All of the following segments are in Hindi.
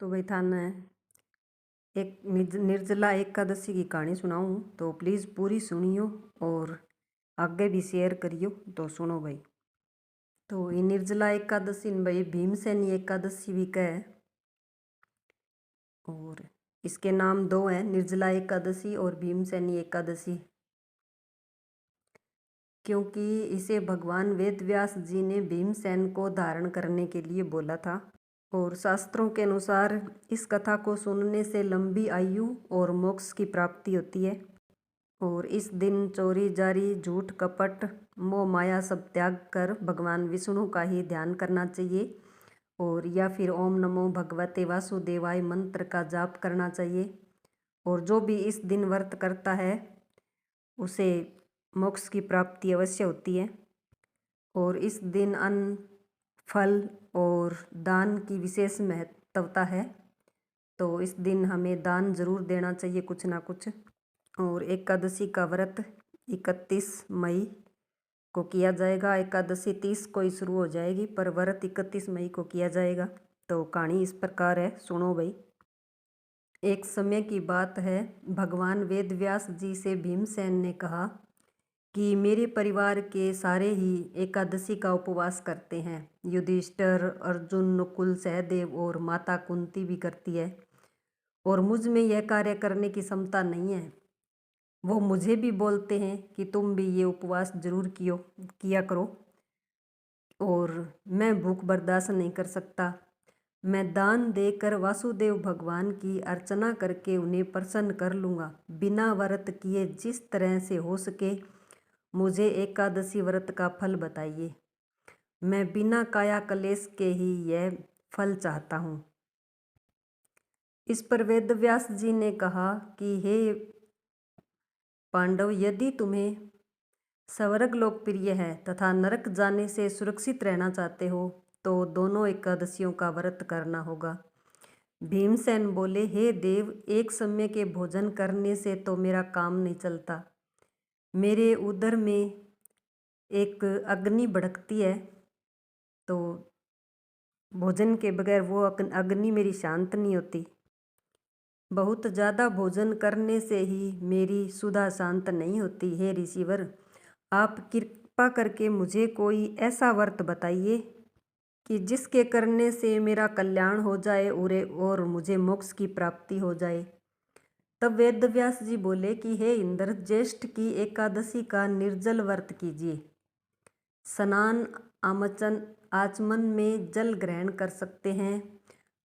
तो भाई थाने एक निर्जला एकादशी की कहानी सुनाऊँ तो प्लीज़ पूरी सुनियो और आगे भी शेयर करियो। तो सुनो भाई। तो ये निर्जला एकादशी न भाई भीमसेनी एकादशी भी कहे और इसके नाम दो हैं, निर्जला एकादशी और भीमसेनी एकादशी, क्योंकि इसे भगवान वेद व्यास जी ने भीमसेन को धारण करने के लिए बोला था। और शास्त्रों के अनुसार इस कथा को सुनने से लंबी आयु और मोक्ष की प्राप्ति होती है। और इस दिन चोरी जारी झूठ कपट मोह माया सब त्याग कर भगवान विष्णु का ही ध्यान करना चाहिए, और या फिर ओम नमो भगवते वासुदेवाय मंत्र का जाप करना चाहिए। और जो भी इस दिन व्रत करता है उसे मोक्ष की प्राप्ति अवश्य होती है। और इस दिन अन्न फल और दान की विशेष महत्वता है, तो इस दिन हमें दान जरूर देना चाहिए कुछ ना कुछ। और एकादशी का व्रत 31 मई को किया जाएगा। एकादशी 30 को ही शुरू हो जाएगी पर व्रत 31 मई को किया जाएगा। तो कहानी इस प्रकार है, सुनो भाई। एक समय की बात है, भगवान वेद व्यास जी से भीमसेन ने कहा कि मेरे परिवार के सारे ही एकादशी का उपवास करते हैं। युधिष्ठिर, अर्जुन, नकुल, सहदेव और माता कुंती भी करती है, और मुझ में यह कार्य करने की क्षमता नहीं है। वो मुझे भी बोलते हैं कि तुम भी ये उपवास जरूर किया करो, और मैं भूख बर्दाश्त नहीं कर सकता। मैं दान देकर वासुदेव भगवान की अर्चना करके उन्हें प्रसन्न कर लूँगा। बिना व्रत किए जिस तरह से हो सके मुझे एकादशी व्रत का फल बताइए। मैं बिना काया कलेश के ही यह फल चाहता हूँ। इस पर वेद व्यास जी ने कहा कि हे पांडव, यदि तुम्हें स्वर्ग लोकप्रिय है तथा नरक जाने से सुरक्षित रहना चाहते हो तो दोनों एकादशियों का व्रत करना होगा। भीमसेन बोले, हे देव, एक समय के भोजन करने से तो मेरा काम नहीं चलता। मेरे उदर में एक अग्नि भड़कती है, तो भोजन के बगैर वो अग्नि मेरी शांत नहीं होती। बहुत ज़्यादा भोजन करने से ही मेरी सुधा शांत नहीं होती। हे ऋषिवर, आप कृपा करके मुझे कोई ऐसा व्रत बताइए कि जिसके करने से मेरा कल्याण हो जाए और मुझे मोक्ष की प्राप्ति हो जाए। तब वेद व्यास जी बोले कि हे इंद्र, ज्येष्ठ की एकादशी का निर्जल व्रत कीजिए। स्नान आचमन में जल ग्रहण कर सकते हैं।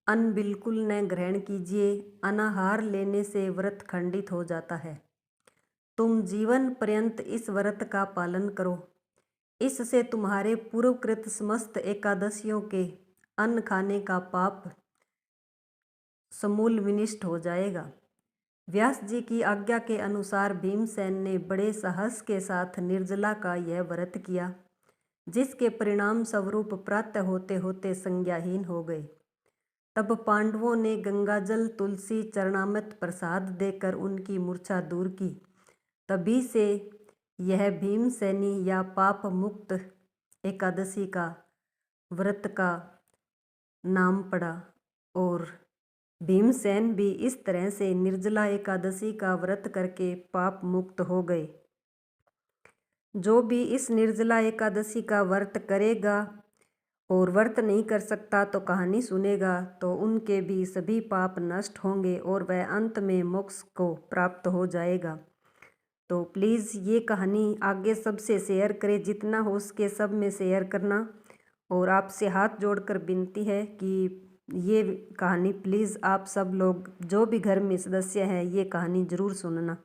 अन्न बिल्कुल न ग्रहण कीजिए। अनाहार लेने से व्रत खंडित हो जाता है। तुम जीवन पर्यंत इस व्रत का पालन करो। इससे तुम्हारे पूर्वकृत समस्त एकादशियों के अन्न खाने का पाप समूल विनिष्ट हो जाएगा। व्यास जी की आज्ञा के अनुसार भीमसेन ने बड़े साहस के साथ निर्जला का यह व्रत किया, जिसके परिणाम स्वरूप प्रातः होते होते संज्ञाहीन हो गए। तब पांडवों ने गंगाजल, तुलसी, चरणामृत प्रसाद देकर उनकी मूर्छा दूर की। तभी से यह भीमसेनी या पाप मुक्त एकादशी का व्रत का नाम पड़ा, और भीमसेन भी इस तरह से निर्जला एकादशी का व्रत करके पाप मुक्त हो गए। जो भी इस निर्जला एकादशी का व्रत करेगा और व्रत नहीं कर सकता तो कहानी सुनेगा, तो उनके भी सभी पाप नष्ट होंगे और वह अंत में मोक्ष को प्राप्त हो जाएगा। तो प्लीज़ ये कहानी आगे सबसे शेयर करें, जितना हो सके सब में शेयर करना। और आपसे हाथ जोड़कर विनती है कि ये कहानी प्लीज़ आप सब लोग जो भी घर में सदस्य हैं ये कहानी ज़रूर सुनना।